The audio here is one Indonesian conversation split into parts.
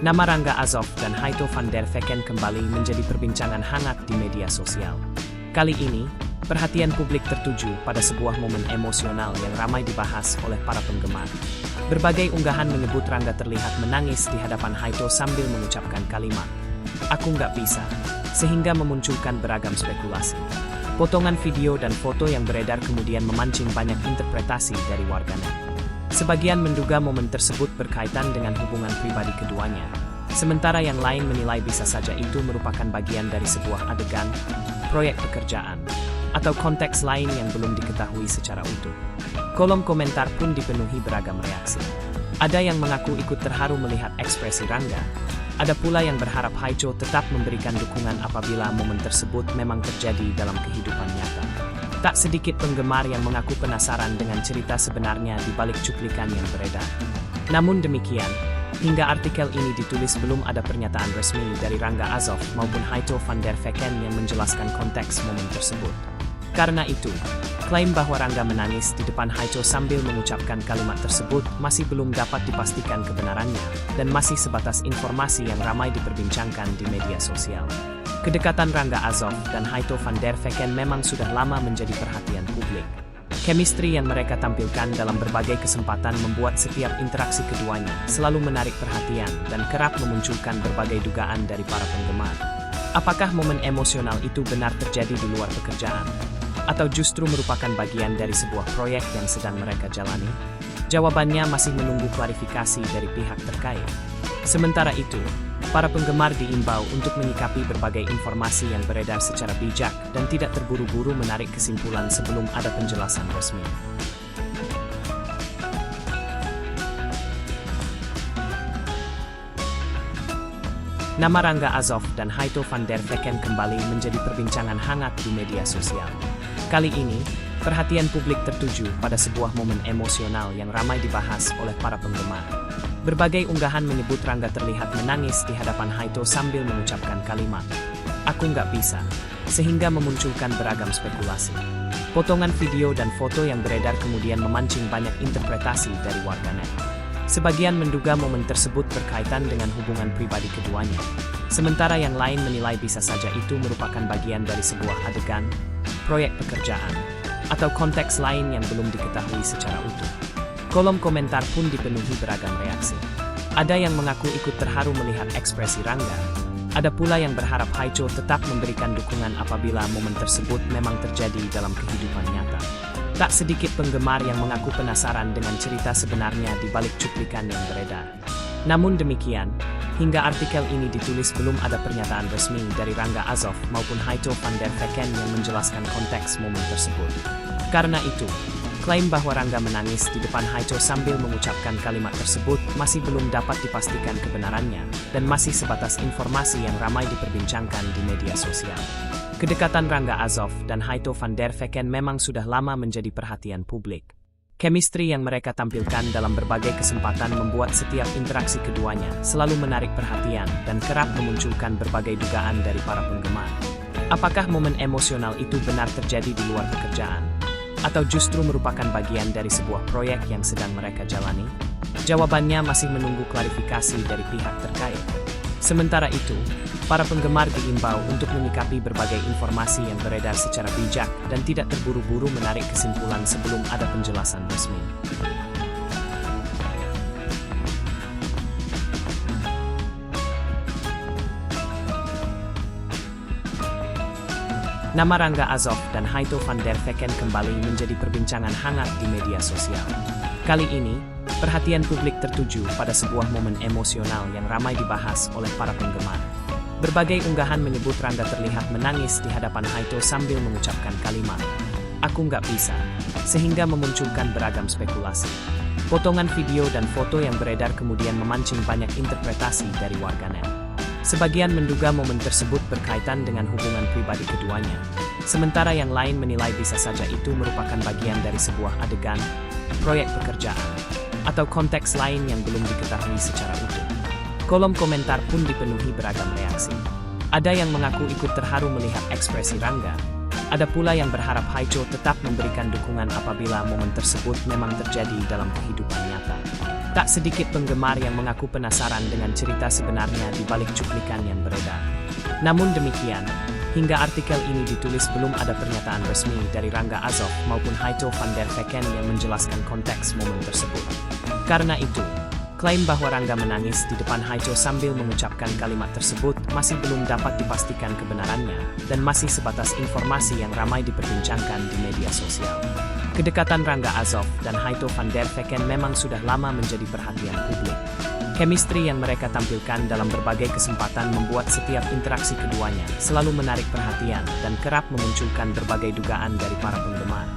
Nama Rangga Azov dan Haito van der Vecken kembali menjadi perbincangan hangat di media sosial. Kali ini, perhatian publik tertuju pada sebuah momen emosional yang ramai dibahas oleh para penggemar. Berbagai unggahan menyebut Rangga terlihat menangis di hadapan Haito sambil mengucapkan kalimat, "Aku nggak bisa," sehingga memunculkan beragam spekulasi. Potongan video dan foto yang beredar kemudian memancing banyak interpretasi dari warganet. Sebagian menduga momen tersebut berkaitan dengan hubungan pribadi keduanya, sementara yang lain menilai bisa saja itu merupakan bagian dari sebuah adegan, proyek pekerjaan, atau konteks lain yang belum diketahui secara utuh. Kolom komentar pun dipenuhi beragam reaksi. Ada yang mengaku ikut terharu melihat ekspresi Rangga, ada pula yang berharap Haito tetap memberikan dukungan apabila momen tersebut memang terjadi dalam kehidupan nyata. Tak sedikit penggemar yang mengaku penasaran dengan cerita sebenarnya di balik cuplikan yang beredar. Namun demikian, hingga artikel ini ditulis belum ada pernyataan resmi dari Rangga Azov maupun Haito van der Vecken yang menjelaskan konteks momen tersebut. Karena itu, klaim bahwa Rangga menangis di depan Haito sambil mengucapkan kalimat tersebut masih belum dapat dipastikan kebenarannya dan masih sebatas informasi yang ramai diperbincangkan di media sosial. Kedekatan Rangga Azov dan Haito van der Vecken memang sudah lama menjadi perhatian publik. Chemistry yang mereka tampilkan dalam berbagai kesempatan membuat setiap interaksi keduanya selalu menarik perhatian dan kerap memunculkan berbagai dugaan dari para penggemar. Apakah momen emosional itu benar terjadi di luar pekerjaan? Atau justru merupakan bagian dari sebuah proyek yang sedang mereka jalani? Jawabannya masih menunggu klarifikasi dari pihak terkait. Sementara itu, para penggemar diimbau untuk menyikapi berbagai informasi yang beredar secara bijak dan tidak terburu-buru menarik kesimpulan sebelum ada penjelasan resmi. Nama Rangga Azov dan Haito van der Vecken kembali menjadi perbincangan hangat di media sosial. Kali ini, perhatian publik tertuju pada sebuah momen emosional yang ramai dibahas oleh para penggemar. Berbagai unggahan menyebut Rangga terlihat menangis di hadapan Haito sambil mengucapkan kalimat, "Aku nggak bisa," sehingga memunculkan beragam spekulasi. Potongan video dan foto yang beredar kemudian memancing banyak interpretasi dari warganet. Sebagian menduga momen tersebut berkaitan dengan hubungan pribadi keduanya, sementara yang lain menilai bisa saja itu merupakan bagian dari sebuah adegan, proyek pekerjaan, atau konteks lain yang belum diketahui secara utuh. Kolom komentar pun dipenuhi beragam reaksi. Ada yang mengaku ikut terharu melihat ekspresi Rangga, ada pula yang berharap Haito tetap memberikan dukungan apabila momen tersebut memang terjadi dalam kehidupan nyata. Tak sedikit penggemar yang mengaku penasaran dengan cerita sebenarnya di balik cuplikan yang beredar. Namun demikian, hingga artikel ini ditulis belum ada pernyataan resmi dari Rangga Azov maupun Haito van der Vecken yang menjelaskan konteks momen tersebut. Karena itu, klaim bahwa Rangga menangis di depan Haito sambil mengucapkan kalimat tersebut masih belum dapat dipastikan kebenarannya dan masih sebatas informasi yang ramai diperbincangkan di media sosial. Kedekatan Rangga Azov dan Haito van der Vecken memang sudah lama menjadi perhatian publik. Chemistry yang mereka tampilkan dalam berbagai kesempatan membuat setiap interaksi keduanya selalu menarik perhatian dan kerap memunculkan berbagai dugaan dari para penggemar. Apakah momen emosional itu benar terjadi di luar pekerjaan? Atau justru merupakan bagian dari sebuah proyek yang sedang mereka jalani? Jawabannya masih menunggu klarifikasi dari pihak terkait. Sementara itu, para penggemar diimbau untuk menyikapi berbagai informasi yang beredar secara bijak dan tidak terburu-buru menarik kesimpulan sebelum ada penjelasan resmi. Nama Rangga Azov dan Haito van der Vecken kembali menjadi perbincangan hangat di media sosial. Kali ini, perhatian publik tertuju pada sebuah momen emosional yang ramai dibahas oleh para penggemar. Berbagai unggahan menyebut Rangga terlihat menangis di hadapan Haito sambil mengucapkan kalimat, "Aku nggak bisa," sehingga memunculkan beragam spekulasi. Potongan video dan foto yang beredar kemudian memancing banyak interpretasi dari warganet. Sebagian menduga momen tersebut berkaitan dengan hubungan pribadi keduanya, sementara yang lain menilai bisa saja itu merupakan bagian dari sebuah adegan, proyek pekerjaan, atau konteks lain yang belum diketahui secara utuh. Kolom komentar pun dipenuhi beragam reaksi. Ada yang mengaku ikut terharu melihat ekspresi Rangga, ada pula yang berharap Haito tetap memberikan dukungan apabila momen tersebut memang terjadi dalam kehidupan nyata. Tak sedikit penggemar yang mengaku penasaran dengan cerita sebenarnya di balik cuplikan yang beredar. Namun demikian, hingga artikel ini ditulis belum ada pernyataan resmi dari Rangga Azov maupun Haito van der Vecken yang menjelaskan konteks momen tersebut. Karena itu, klaim bahwa Rangga menangis di depan Haito sambil mengucapkan kalimat tersebut masih belum dapat dipastikan kebenarannya dan masih sebatas informasi yang ramai diperbincangkan di media sosial. Kedekatan Rangga Azov dan Haito van der Vecken memang sudah lama menjadi perhatian publik. Chemistry yang mereka tampilkan dalam berbagai kesempatan membuat setiap interaksi keduanya selalu menarik perhatian dan kerap memunculkan berbagai dugaan dari para penggemar.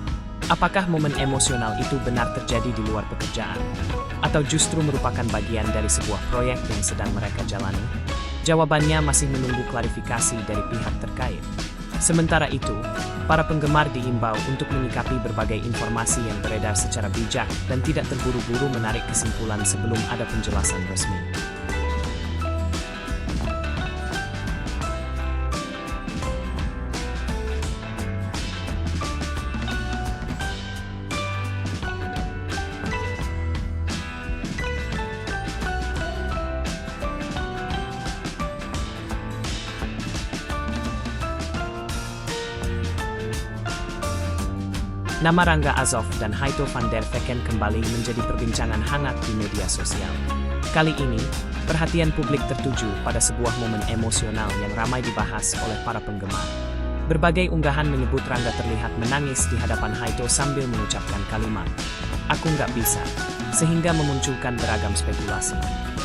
Apakah momen emosional itu benar terjadi di luar pekerjaan? Atau justru merupakan bagian dari sebuah proyek yang sedang mereka jalani? Jawabannya masih menunggu klarifikasi dari pihak terkait. Sementara itu, para penggemar diimbau untuk menyikapi berbagai informasi yang beredar secara bijak dan tidak terburu-buru menarik kesimpulan sebelum ada penjelasan resmi. Nama Rangga Azov dan Haito van der Vecken kembali menjadi perbincangan hangat di media sosial. Kali ini, perhatian publik tertuju pada sebuah momen emosional yang ramai dibahas oleh para penggemar. Berbagai unggahan menyebut Rangga terlihat menangis di hadapan Haito sambil mengucapkan kalimat, "Aku nggak bisa," sehingga memunculkan beragam spekulasi.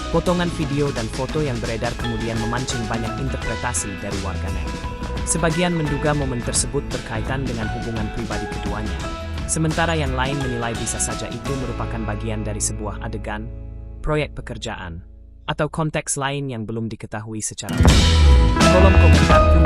Potongan video dan foto yang beredar kemudian memancing banyak interpretasi dari warganet. Sebagian menduga momen tersebut berkaitan dengan hubungan pribadi keduanya, sementara yang lain menilai bisa saja itu merupakan bagian dari sebuah adegan, proyek pekerjaan, atau konteks lain yang belum diketahui secara umum. Kolom komentar pun